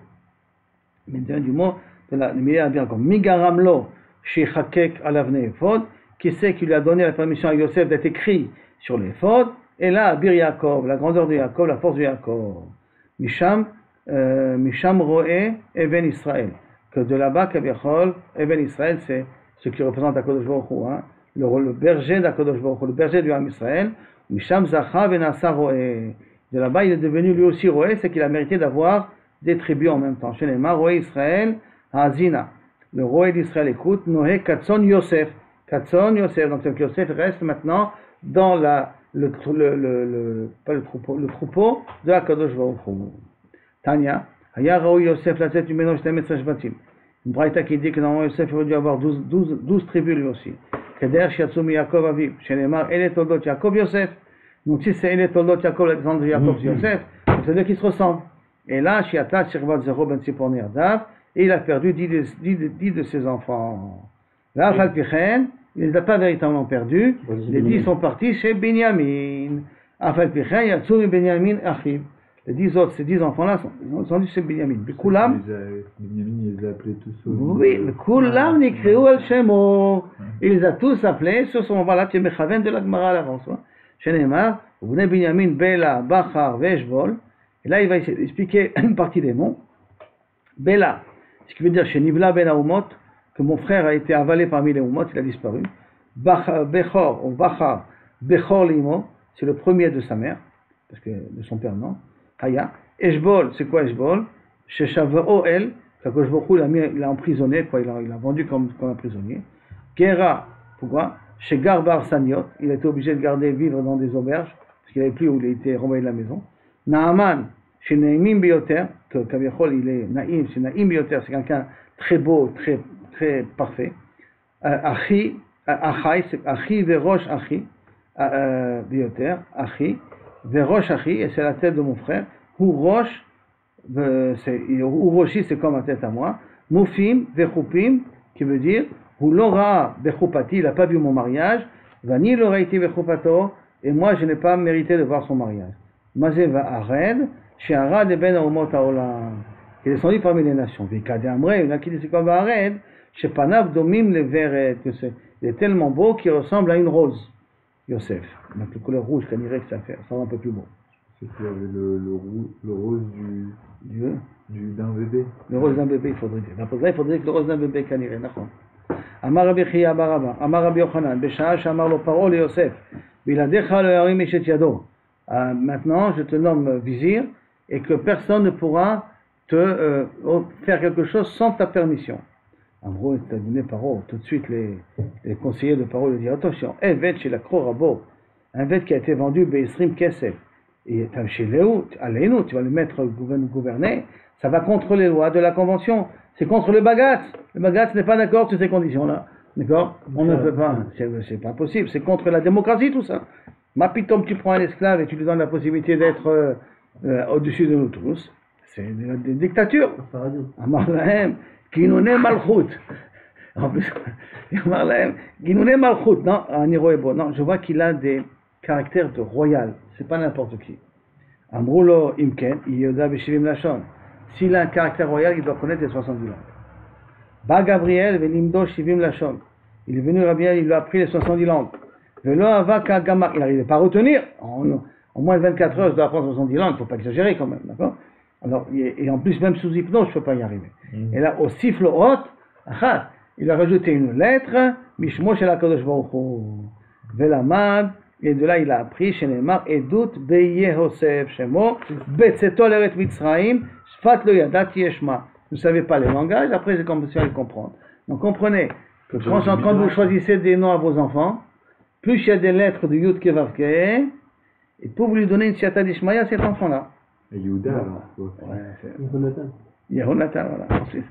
A: Midé du mot de la Midé Abir Yaakov. Migaramlo, Shechakek Alavne Ephod, qui sait qu'il lui a donné la permission à Yosef d'être écrit sur l'Ephod. Et là, Abir Yaakov, la grandeur de Yaakov, la force de Yaakov. Misham Roé Even Israël. Que de là-bas, Kabiachol, Even Israël, c'est ce qui représente la Kodesh Baruch Hu, hein. Le berger d'Akadosh Baruch Hu, le berger du Ham Israël, Misham Zacha Venasa Roé. De là-bas, il est devenu lui aussi Roé, c'est qu'il a mérité d'avoir des tribus en même temps. Chez les mains, Roé Israël, Hazina. Le Roé d'Israël écoute, Noé Katson Yosef. Katson Yosef. Donc Yosef reste maintenant dans le troupeau de Akadosh Baruch Hu. Tanya, Haya Raou Yosef la tête du ménage Shvatim. Une braïta qui dit que normalement Yosef aurait dû avoir 12 tribus lui aussi. Keder Shiatsumi Yaakov Aviv, Shenemar, Ele Toldot Yaakov Yosef. Donc si c'est Ele Toldot Yaakov, l'exemple de Yaakov Yosef, c'est deux qui se ressemblent. Et là, Shiatat Shirvat Zero Ben Sipor Nirdav, et il a perdu 10 de ses enfants. Là, Falpichen, il ne les a pas véritablement perdus. Les 10 sont partis chez Binyamin. Falpichen, Yatsumi Binyamin Achib. Les 10 autres, ces 10 enfants-là, sont chez Binyamin. Koulam.
B: Binyamin, il les a appelés tous au.
A: Oui, Koulam Nikreu El Shemo. Il les a tous appelés sur ce moment-là, qui est Mechaven de la Gemara à l'avance. Chez Neymar, vous venez Binyamin, Bela, Bachar, Veshbol. Et là, il va essayer d'expliquer une partie des noms. Bela, ce qui veut dire chez Nivla Ben Aumot, que mon frère a été avalé parmi les Aumot, il a disparu. Bechor, ou Bachar, Bechor Limo, c'est le premier de sa mère, parce que de son père, non. Haya. Eshbol, c'est quoi Eshbol? Chez Shavao El, qu'Akadosh Baruch Hu, il a emprisonné, quoi, il a vendu comme un prisonnier. Gera, pourquoi? Chez Garbar Saniot, il a été obligé de vivre dans des auberges, parce qu'il n'avait plus où il a été renvoyé de la maison. Naaman, chez Naïmim Bioter, que Kaviachol, il est Naïm, c'est Naïm Bioter, c'est quelqu'un très beau, très parfait. Achi, Achai, c'est Achi Verosh Achi, Bioter, Achi, Verosh Achi, et c'est la tête de mon frère. Roshi, c'est comme la tête à moi. Moufim, Vechupim, qui veut dire, Lora Bechupati, il n'a pas vu mon mariage. Vani Lora Iti Bechupato, et moi je n'ai pas mérité de voir son mariage. Mazeva Ared, chez Arad et Ben Aumot Haolam. Il est descendu parmi les nations. Vikade Amre, il y en a qui disent c'est comme Ared, chez Panav Domim le Veret, il est tellement beau qu'il ressemble à une rose. Yosef. Donc le couleur rouge, Kanirek, ça rend un peu plus beau.
B: C'est qu'il y avait le rose d'un bébé.
A: Le rose d'un bébé, il faudrait dire. D'après ça, il faudrait dire que le rose d'un bébé, Kanirek, d'accord. Amar Rabbi Chia Baraba, Amar Rabbi Yochanan, Besha'a Shamar lo Paro le Yosef, Biladecha le Harim Eshet Yado. Maintenant, je te nomme vizir et que personne ne pourra te faire quelque chose sans ta permission. En gros, il t'a donné Paro. Tout de suite, les conseillers de Paro lui disent attention, un vêt chez la Krorabo, un vêt qui a été vendu Beisrim Kesef, et chez Léo, allez-nous, tu vas le mettre gouverner, ça va contre les lois de la Convention, c'est contre le Bagatz. Le Bagatz n'est pas d'accord sur ces conditions-là. D'accord? On ne peut pas, c'est pas possible, c'est contre la démocratie tout ça. Mapitom, tu prends un esclave et tu lui donnes la possibilité d'être au-dessus de nous tous. C'est des dictatures. Amarlahem, Kinouné Malchut. En plus, Amarlahem, Kinouné Malchut. Non, un héros. Non, je vois qu'il a des caractères de royal. C'est pas n'importe qui. Amroulo Imken, Yoda Beshivim Lachon. S'il a un caractère royal, il doit connaître les 70 langues. Ba Gabriel, Velimdo Shivim Lachon. Il est venu, Rabbi, il lui a appris les 70 langues. Velo Avaka Gamar. Il n'arrivait pas à retenir. En moins de 24 heures, je dois apprendre 70 langues. Il ne faut pas exagérer quand même, d'accord? Alors, et en plus, même sous hypnose, je ne peux pas y arriver. Et là, au siffle hot, il a rajouté une lettre, Mishmo Shel HaKadosh Baruch Hu. Velamad, et de là, il a appris, chez Neymar, Edut Beyehosef Shemo, Betzeto Leret Mitzraim, Sfat Lo Yadat Yeshma. Vous ne savez pas les langages, après, j'ai commencé à les comprendre. Donc, comprenez que quand vous choisissez des noms à vos enfants, plus il y a des lettres de Yud Kevavke, et pour vous lui donner une Siata d'Ishmaïa à cet enfant-là.
B: Et Yehuda, alors.
C: Yehonatan.
A: Yehonatan, voilà. Il ne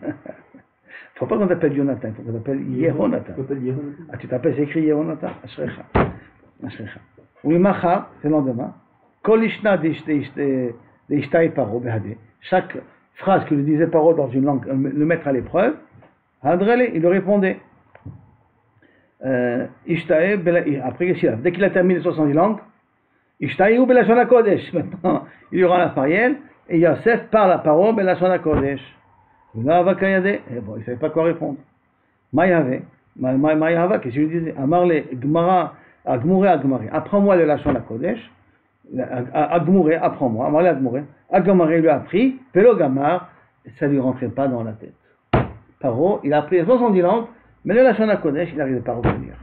A: faut pas qu'on t'appelle Jonathan, il faut qu'on t'appelle Yehonatan. Ah, tu t'appelles, c'est écrit Yehonatan. Ashrecha. Oui, Macha, c'est le lendemain. Kol Ishna de Ishtaï Paro, Behade. Chaque phrase que lui disait Paro dans une langue, le mettre à l'épreuve, Hadrele, il lui répondait. Ishtaï, après, dès qu'il a terminé les 70 langues, Ishtaï ou Belashon HaKodesh. Maintenant, il y aura la parielle, et Yosef parle à Paro, Belashon HaKodesh. Là, Vakayade, et bon, il ne savait pas quoi répondre. Maïave, qu'est-ce qu'il lui disait? Amarle, Gmara, Agmouré, Agmaré. Apprends-moi le Lashon HaKodesh. Agmouré, apprends-moi. Amarle, Agmouré. Agmaré lui a appris, Pelo Gamar, ça ne lui rentrait pas dans la tête. Paro, il a appris les 70 langues, mais le Lashon HaKodesh, il n'arrivait pas à retenir.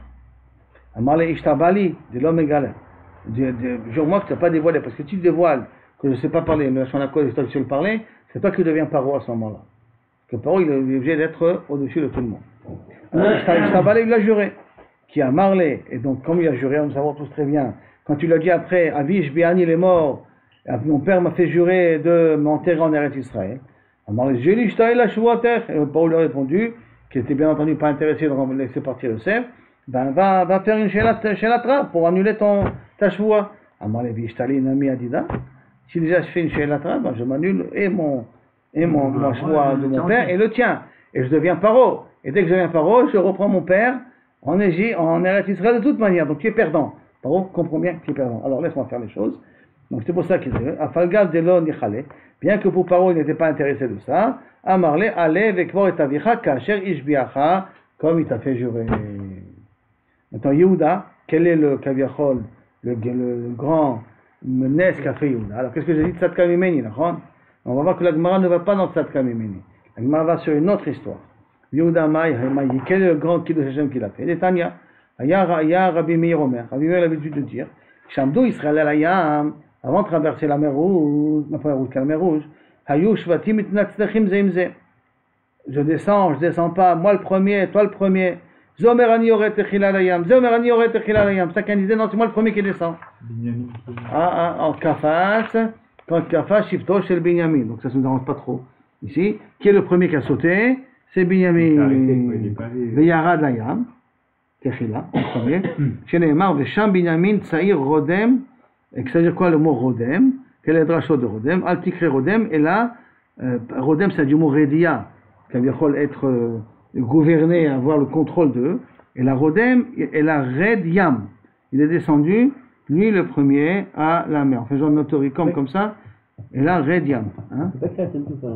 A: Amarle, Ishtabali, de l'homme égal. Jure-moi que tu n'as pas dévoilé, parce que tu dévoiles que je ne sais pas parler, mais Lashon HaKodesh, toi tu sais le parler, c'est toi qui deviens Paro à ce moment-là. Parce que Paro, il est obligé d'être au-dessus de tout le monde. Alors, Ishtabali, il l'a juré. Qui a marlé, et donc comme il a juré, nous savons tous très bien, quand tu l'as dit après, Avish Biani est mort, mon père m'a fait jurer de m'enterrer en Eretz Israël, Et Paul lui a répondu, qui était bien entendu pas intéressé de laisser partir Yosef, ben va faire une shelatra pour annuler ta shvoua. Amar Levi Ishtali Nami Adida. Si déjà je fais une shelatra, ben je m'annule ma shvoua de mon père et le tien. Et je deviens paro. Et dès que je deviens paro, je reprends mon père en Égypte, en Eretz Israël de toute manière. Donc tu es perdant. Paro comprend bien que tu es perdant. Alors laisse-moi faire les choses. Donc c'est pour ça qu'il dit Afalgav Delo Nichale. Bien que pour Paro il n'était pas intéressé de ça, Amarle allez vekvor et avicha kasher ishbiacha, comme il t'a fait jurer. Maintenant Yehuda, quel est le kaviachol, le grand nes qu'a fait Yehuda? Alors qu'est-ce que j'ai dit de Tzadka Mimeni? On va voir que la Gemara ne va pas dans Tzadka Mimeni. La Gemara va sur une autre histoire. Yehuda Maï, quel est le grand Kiddush Hashem qu'il a fait? Netanya, Aya Rabbi Meir Omer. Rabbi Meir a l'habitude de dire, Shamdou Israël al-Ayam, avant de traverser la mer Rouge, Hayou Shvatim itnatzlechim zeimze. Je descends pas, moi le premier, toi le premier. Zomer ani yoret echila layam, Zomer ani yoret echila layam. Chacun disait, non, c'est moi le premier qui descend. En Kafas, quand Kafas shifto chez le Binyamin. Donc ça ne nous dérange pas trop. Ici, qui est le premier qui a sauté? C'est Binyamin. Veyarad layam, techila, le premier. Chez Neymar, Vesham Binyamin tsaïr rodem. Et que ça veut dire quoi le mot rodem? Quel est le drachot de rodem? Altikre rodem, et là, rodem c'est du mot redia, qui veut dire être gouverné, avoir le contrôle d'eux. Et la rodem, et la red yam. Il est descendu, lui le premier, à la mer. On fait genre de notoricum comme ça, et là, red yam. Hein?
C: C'est pas créatif tout ça.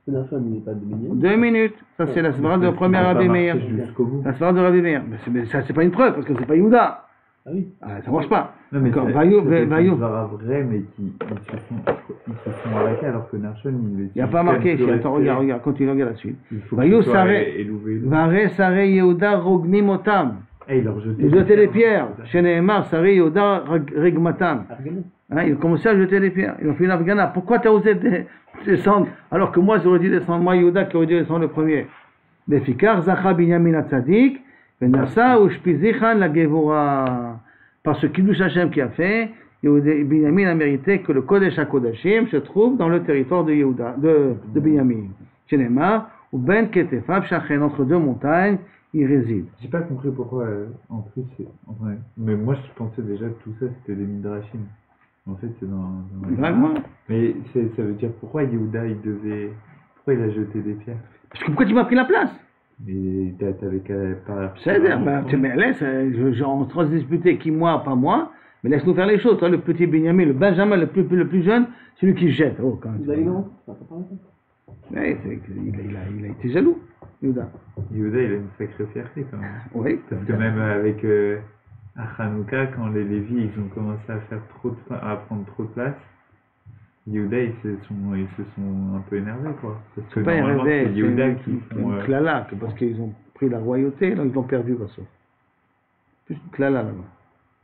C: C'est Nachon, il n'est pas de minutes.
A: 2 minutes. Ça, c'est la svara de premier Rabbi Meir. La svara de Rabbi Meir. Mais ça, c'est pas une preuve, parce que c'est pas Yehuda.
C: Ah oui.
A: Ah, ça marche pas.
B: Non, mais
A: c'est
B: une svara vraie, mais ils se sont arrêtés alors que Nachon,
A: il n'y a pas marqué ici. Attends, regarde, continue, regarde la suite.
B: Vayou
A: Sare Yehuda Rognim Otam. Il jetait les pierres. Chez Nehemar, Sare Yehuda Regmatam. Il commençait à jeter les pierres. Ils ont fait une Afghana. Pourquoi tu as osé descendre alors que moi j'aurais dû descendre, moi Yehuda qui aurait dû descendre le premier? Befikar Zacha Binyamin Atzadik. Venasa ou Shpizichan la Gevura. Par ce Kiddush Hashem qui a fait, Binyamin a mérité que le Kodesh HaKodashim se trouve dans le territoire de Yehuda, de Binyamin. Chenema, ou Ben Ketefab Shachen, entre deux montagnes, il réside.
B: J'ai pas compris pourquoi, en plus, mais moi je pensais déjà que tout ça c'était des Midrashim. En fait, c'est dans
A: Vraiment?
B: Mais ça veut dire pourquoi Yehuda pourquoi il a jeté des pierres?
A: Parce que pourquoi tu m'as pris la place?
B: Mais t'avais qu'à pas...
A: C'est-à-dire, laisse, on se disputer qui moi, pas moi, mais laisse-nous faire les choses. Toi, le petit Benjamin, le Benjamin le plus jeune, c'est lui qui jette. Oh, quand même. Ouais, il a été jaloux, Yehuda.
B: Yehuda, il a une sacrée fierté quand même.
A: Oui.
B: Parce que même avec à Hanouka, quand les Lévis ils ont commencé à prendre trop de place, Yehuda, ils se sont un peu énervés, quoi. Parce que
A: pas
B: normalement,
A: énervés,
B: c'est Yehuda qui font...
A: Klala, parce qu'ils ont pris la royauté, donc ils l'ont perdu, Vasso. Plus Klala, là-bas.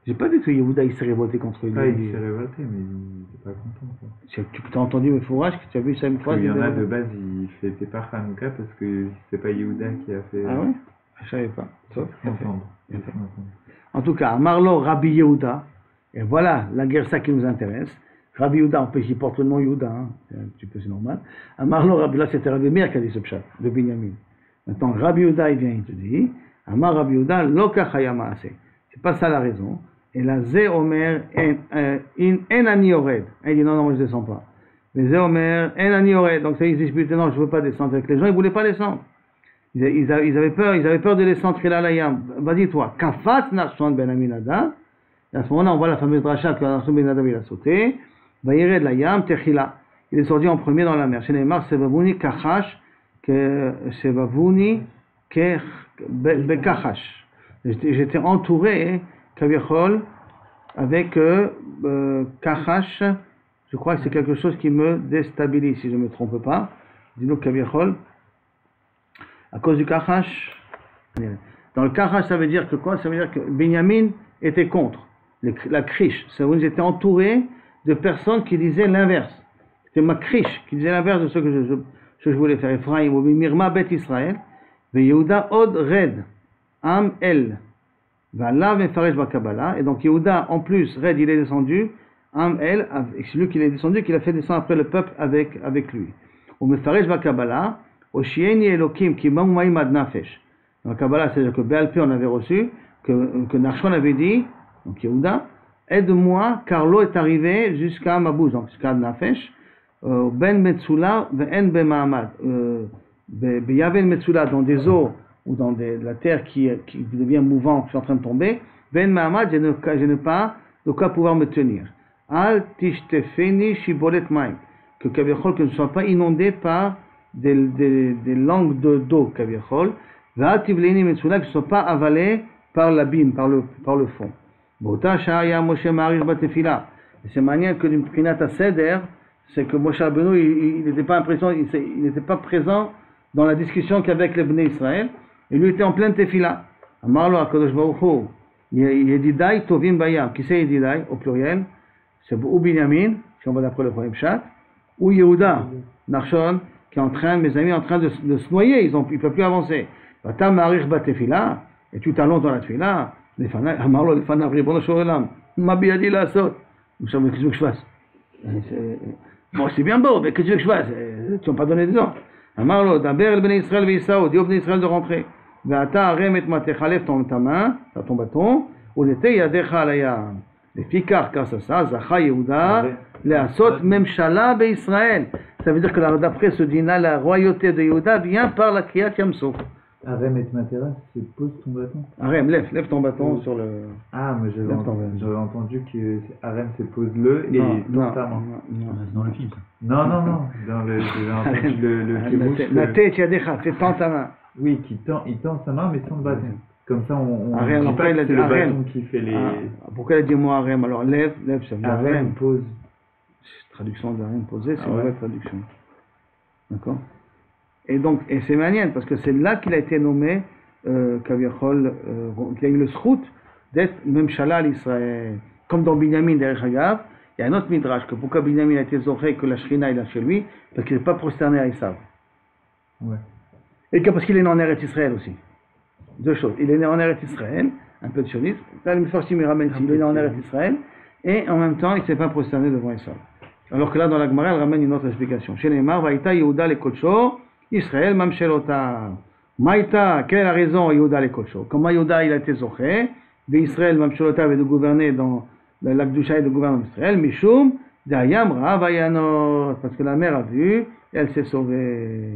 A: J'ai pas dit que Yehuda, il s'est révolté contre lui.
B: Ah, il s'est révolté, mais il n'était pas content, quoi.
A: Tu as entendu mes fourrages, tu as vu ça une fois?
B: Il y en a de base, il fêtait pas Hanouka parce que c'est pas Yehuda qui a fait...
A: Ah ouais? Je savais pas. Sauf,
B: En
A: tout cas, Marlo Rabbi Yehuda, et voilà la guerre ça qui nous intéresse. Rabbi Yehuda, en plus il porte le nom Yehuda, hein, c'est un petit peu c'est normal. Marlo Rabbi, là c'était Rabbi Meir qui a dit ce pshat, de Binyamin. Maintenant Rabbi Yehuda il vient, il te dit, Amar Rabbi Yehuda, Loka Chayama Ase. C'est pas ça la raison. Et la Zé Omer, En Ani Ored. Il dit non, moi je descends pas. Mais Zé Omer, En Ani Ored. Donc ça ils disputaient, non, je veux pas descendre avec les gens, ils voulaient pas descendre. Ils avaient peur de descendre Trila Layam. Vas-y toi, Kafat Nachshon ben Aminada. Et à ce moment-là, on voit la fameuse dracha que Nachshon ben Aminada il a sauté. Vayered Layam Techila. Il est sorti en premier dans la mer. Chez Neymar, Sevavuni Kachash, Sevavuni Bekachash. J'étais entouré, Kaviachol, avec Kachash. Je crois que c'est quelque chose qui me déstabilise, si je ne me trompe pas. Dis-nous Kaviachol. À cause du Kachash. Dans le Kachash, ça veut dire que quoi? Ça veut dire que Binyamin était contre. La krish. Ça veut dire que j'étais entouré de personnes qui disaient l'inverse. C'était ma krish qui disait l'inverse de ce que je voulais faire. Ephraim, Mirma Bet Israël, Ve Yehuda Od Red, Am El, Valav Mefaresh Bakabala. Et donc Yehuda, en plus, Red, il est descendu, Am El, c'est lui qui est descendu, qu'il a fait descendre après le peuple avec lui. ou Mefaresh Bakabbalah, Oshieni Elokim ki ma'umaim ad nafesh. Dans la Kabbalah, c'est-à-dire que Béalpé, on avait reçu, que Nachshon avait dit, donc Yehuda, aide-moi, car l'eau est arrivée jusqu'à ma bouche, donc jusqu'à Nafesh, ben Metsula, en ben Mahamad. Beyaven Metsula, dans des eaux ou dans la terre qui devient mouvante, qui est en train de tomber, ben Mahamad, je n'ai pas de quoi pouvoir me tenir. Al tishtefeni shibolet maim, que Kaviachol, que je ne sois pas inondé par des langues d'eau, Kaviachol, Al tivleni Metsula, que je ne sois pas avalé par l'abîme, par le fond. Bota Shaya Moshe Marir Batefila. C'est manière que d'une prinata seder, c'est que Moshe Rabbeinu, il n'était pas il n'était pas présent dans la discussion qu'avec les Bnei Israël. Il lui était en pleine tefila. Amarlo Akadosh Baruch Hu, Yedidai Tovim Bayam. Qui c'est Yedidai au pluriel? C'est ou Binyamin, si on va d'après le premier chat, ou Yehuda, Nachshon, qui est en train, mes amis, en train de se noyer. Ils ne peuvent plus avancer. Bata Marir Batefila. Et tu t'allonges dans la tefila. Amarlo Lefanav Ribono Shel Olam. Ma biadi la sot. Vous savez ce que je fasse? Bon, c'est bien beau, mais qu'est-ce que je fasse? Tu n'as pas donné d'exemple. Amarlo, Daber el Bnei Israël ve'Isao, dis au Bnei Israël de rentrer. Ve'ata arem et matecha, lève ta main, ton bâton, ou l'été yadecha alayam. Les fikar, car ça, Zacha Yehuda, les asot memshala be'Israël. Ça veut dire que d'après ce dîner, la royauté de Yehuda vient par la Kriyat Yamsuf.
B: Arem et Matera, c'est pose ton bâton.
A: Arem, lève ton bâton sur le.
B: Ah, mais j'avais entendu que Arem c'est pose-le et dans ta main.
C: C'est dans le film, ça.
B: Non. J'avais entendu le kibbush.
A: La tête, Yadecha, fais tendre ta main.
B: Oui, il tend sa main mais sans le bâton. Comme ça, on
A: Arem,
B: dit pas que c'est le bâton qui fait les.
A: Pourquoi il a dit moi Arem? Alors lève, ça veut dire
B: Arem pose.
A: Traduction d'Arem posé, c'est une
B: ouais.
A: vraie traduction. D'accord? Et donc, et c'est manière, parce que c'est là qu'il a été nommé, Kaviachol, qu'il a eu le srout d'être Memshala à l'Israël. Comme dans Binyamin, derrière Hagav, il y a un autre midrash, que pourquoi Binyamin a été zoré que la Shrina est là chez lui, parce qu'il n'est pas prosterné à Esav.
B: Ouais.
A: Et que parce qu'il est né en Eretz Israël aussi. Deux choses. Il est né en Eretz Israël, un peu de sionisme, là, le Mefarshim il ramène il est né en Eretz Israël, et en même temps, il ne s'est pas prosterné devant Esav. Alors que là, dans la Gemara, elle ramène une autre explication. Chez les Mar, Vaïta Yehuda le Kocho, Israël Mamshelota. Maïta, quelle est la raison Yehuda le Kocho? Comment Yehuda il a été zoché, d'Israël Mamshelota avait de gouverner dans le lac Dusha et de gouverner d'Israël, Mishum, Dayam Ravayanot, parce que la mère a vu, et elle s'est sauvée.